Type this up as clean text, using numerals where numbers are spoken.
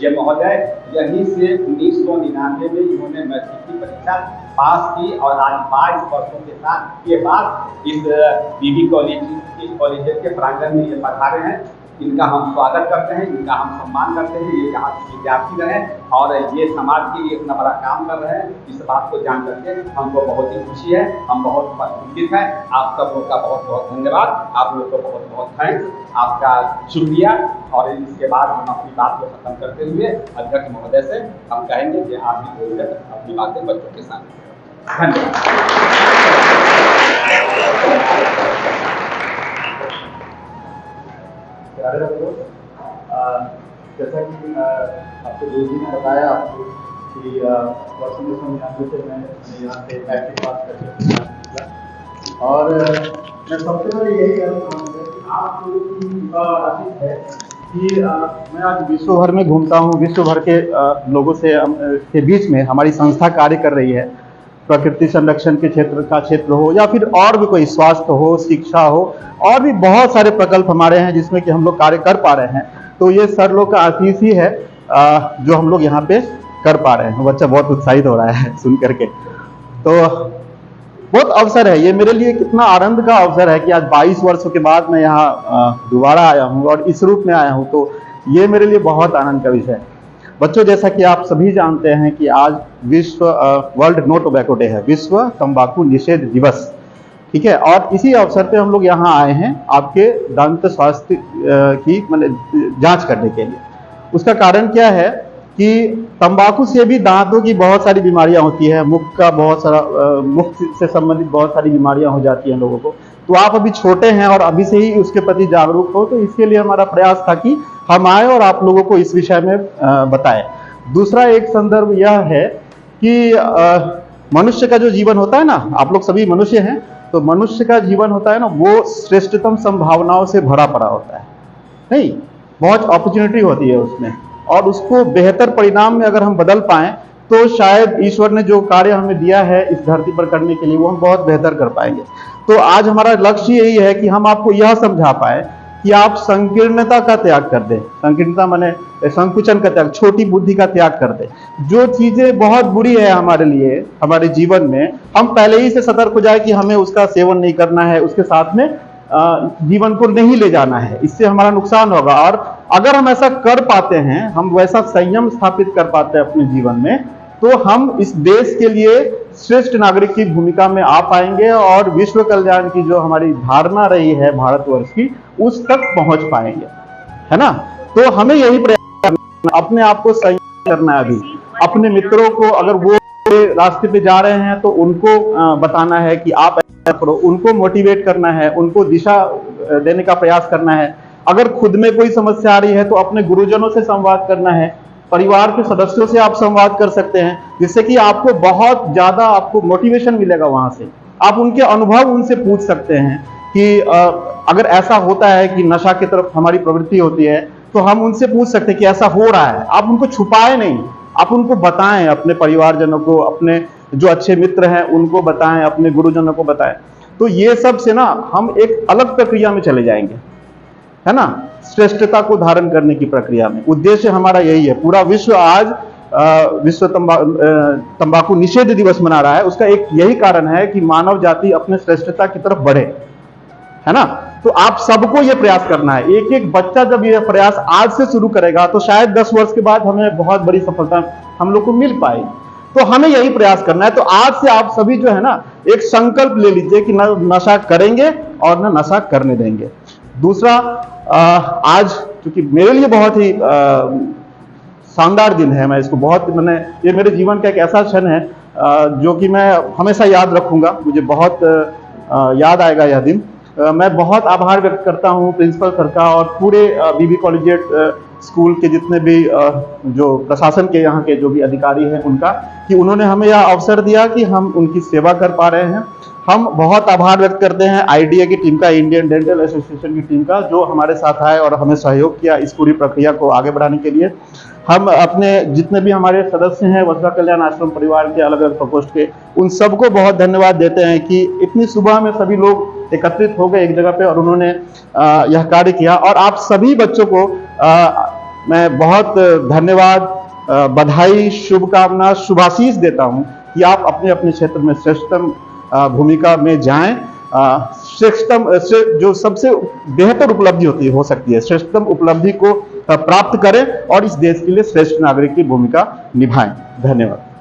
ये महोदय यहीं से 1999 में इन्होंने मैट्रिक की परीक्षा पास की और आज 22 वर्षों के बाद इस बीबी कॉलेज के प्रांगण में ये पधारे हैं। इनका हम स्वागत करते हैं, इनका हम सम्मान करते हैं। ये यहाँ के विद्यार्थी रहे और ये समाज के लिए इतना बड़ा काम कर रहे हैं। इस बात को जान करके हमको बहुत ही खुशी है, हम बहुत प्रसन्नित हैं। आप सब लोग का बहुत बहुत धन्यवाद, आप लोग को बहुत बहुत थैंक्स, आपका शुक्रिया। और इसके बाद हम अपनी बात को खत्म करते हुए अध्यक्ष महोदय से हम कहेंगे कि आप भी थोड़ी देर अपनी बातें बच्चों के साथ धन्यवाद। जैसा कि आपको जो जी ने बताया आपको कि वर्ष 1999 से मैं यहाँ से मैट्रिक पास करके और मैं सबसे पहले यही कहना चाहूँगा कि आप लोगों की आशीष है कि मैं आज विश्व भर में घूमता हूँ। विश्व भर के लोगों से के बीच में हमारी संस्था कार्य कर रही है। प्रकृति संरक्षण के क्षेत्र हो या फिर और भी कोई स्वास्थ्य हो, शिक्षा हो, और भी बहुत सारे प्रकल्प हमारे हैं जिसमें कि हम लोग कार्य कर पा रहे हैं। तो ये सर लोग का आशीष ही है जो हम लोग यहाँ पे कर पा रहे हैं। बच्चा बहुत उत्साहित हो रहा है सुन करके। तो बहुत अवसर है ये मेरे लिए, कितना आनंद का अवसर है कि आज 22 वर्षों के बाद मैं यहाँ दोबारा आया हूँ और इस रूप में आया हूँ। तो ये मेरे लिए बहुत आनंद का विषय है। बच्चों, जैसा कि आप सभी जानते हैं कि आज विश्व वर्ल्ड नो टोबैको डे है, विश्व तंबाकू निषेध दिवस, ठीक है। और इसी अवसर पे हम लोग यहाँ आए हैं आपके दंत स्वास्थ्य की मतलब जांच करने के लिए। उसका कारण क्या है कि तंबाकू से भी दांतों की बहुत सारी बीमारियां होती है, मुख का बहुत सारा मुख से संबंधित बहुत सारी बीमारियां हो जाती हैं लोगों को। तो आप अभी छोटे हैं और अभी से ही उसके प्रति जागरूक हो, तो इसके लिए हमारा प्रयास था कि हम आए और आप लोगों को इस विषय में बताएं। दूसरा एक संदर्भ यह है कि मनुष्य का जो जीवन होता है ना, आप लोग सभी मनुष्य हैं, तो मनुष्य का जीवन होता है ना, वो श्रेष्ठतम संभावनाओं से भरा पड़ा होता है। नहीं, बहुत अपॉर्चुनिटी होती है उसमें, और उसको बेहतर परिणाम में अगर हम बदल पाएं तो शायद ईश्वर ने जो कार्य हमें दिया है इस धरती पर करने के लिए वो हम बहुत बेहतर कर पाएंगे। तो आज हमारा लक्ष्य यही है कि हम आपको यह समझा पाए कि आप संकीर्णता का त्याग कर दें। संकीर्णता माने संकुचन का त्याग, छोटी बुद्धि का त्याग कर दें। जो चीजें बहुत बुरी है हमारे लिए, हमारे जीवन में, हम पहले ही से सतर्क हो जाए कि हमें उसका सेवन नहीं करना है, उसके साथ में जीवन को नहीं ले जाना है, इससे हमारा नुकसान होगा। और अगर हम ऐसा कर पाते हैं, हम वैसा संयम स्थापित कर पाते हैं अपने जीवन में, तो हम इस देश के लिए श्रेष्ठ नागरिक की भूमिका में आ पाएंगे और विश्व कल्याण की जो हमारी धारणा रही है भारतवर्ष की, उस तक पहुंच पाएंगे, है ना। तो हमें यही प्रयास करना, अपने आप को संयम करना है। अभी अपने मित्रों को अगर वो रास्ते पे जा रहे हैं तो उनको बताना है कि आप ऐसा करो, उनको मोटिवेट करना है, उनको दिशा देने का प्रयास करना है। अगर खुद में कोई समस्या आ रही है तो अपने गुरुजनों से संवाद करना है, परिवार के सदस्यों से आप संवाद कर सकते हैं, जिससे कि आपको बहुत ज्यादा आपको मोटिवेशन मिलेगा। वहां से आप उनके अनुभव उनसे पूछ सकते हैं कि अगर ऐसा होता है कि नशा की तरफ हमारी प्रवृत्ति होती है, तो हम उनसे पूछ सकते हैं कि ऐसा हो रहा है। आप उनको छुपाए नहीं, आप उनको बताएं, अपने परिवारजनों को, अपने जो अच्छे मित्र हैं उनको बताएं, अपने गुरुजनों को बताएं। तो ये सब से ना हम एक अलग प्रक्रिया में चले जाएंगे, है ना, श्रेष्ठता को धारण करने की प्रक्रिया में। उद्देश्य हमारा यही है। पूरा विश्व आज विश्व तंबाकू निषेध दिवस मना रहा है। उसका एक यही कारण है कि मानव जाति अपने श्रेष्ठता की तरफ बढ़े, है ना। तो आप सबको ये प्रयास करना है। एक एक बच्चा जब ये प्रयास आज से शुरू करेगा तो शायद 10 वर्ष के बाद हमें बहुत बड़ी सफलता हम लोग को मिल पाएगी। तो हमें यही प्रयास करना है। तो आज से आप सभी जो है ना, एक संकल्प ले लीजिए कि न नशा करेंगे और न नशा करने देंगे। दूसरा, आज चूंकि मेरे लिए बहुत ही शानदार दिन है, मैं इसको बहुत ये मेरे जीवन का एक ऐसा क्षण है जो कि मैं हमेशा याद रखूंगा। मुझे बहुत याद आएगा यह दिन। मैं बहुत आभार व्यक्त करता हूँ प्रिंसिपल सर का और पूरे बीबी कॉलेजिएट स्कूल के जितने भी जो प्रशासन के यहाँ के जो भी अधिकारी हैं उनका, कि उन्होंने हमें यह अवसर दिया कि हम उनकी सेवा कर पा रहे हैं। हम बहुत आभार व्यक्त करते हैं आईडीए की टीम का, इंडियन डेंटल एसोसिएशन की टीम का, जो हमारे साथ आए और हमें सहयोग किया इस पूरी प्रक्रिया को आगे बढ़ाने के लिए। हम अपने जितने भी हमारे सदस्य हैं वसुधा कल्याण आश्रम परिवार के अलग अलग प्रकोष्ठ के, उन सबको बहुत धन्यवाद देते हैं कि इतनी सुबह में सभी लोग एकत्रित हो गए एक जगह पे और उन्होंने यह कार्य किया। और आप सभी बच्चों को मैं बहुत धन्यवाद, बधाई, शुभकामना, शुभाशीष देता हूं कि आप अपने अपने क्षेत्र में श्रेष्ठतम भूमिका में जाएं। श्रेष्ठतम जो सबसे बेहतर उपलब्धि होती हो सकती है, श्रेष्ठतम उपलब्धि को प्राप्त करें और इस देश के लिए श्रेष्ठ नागरिक की भूमिका निभाएं। धन्यवाद।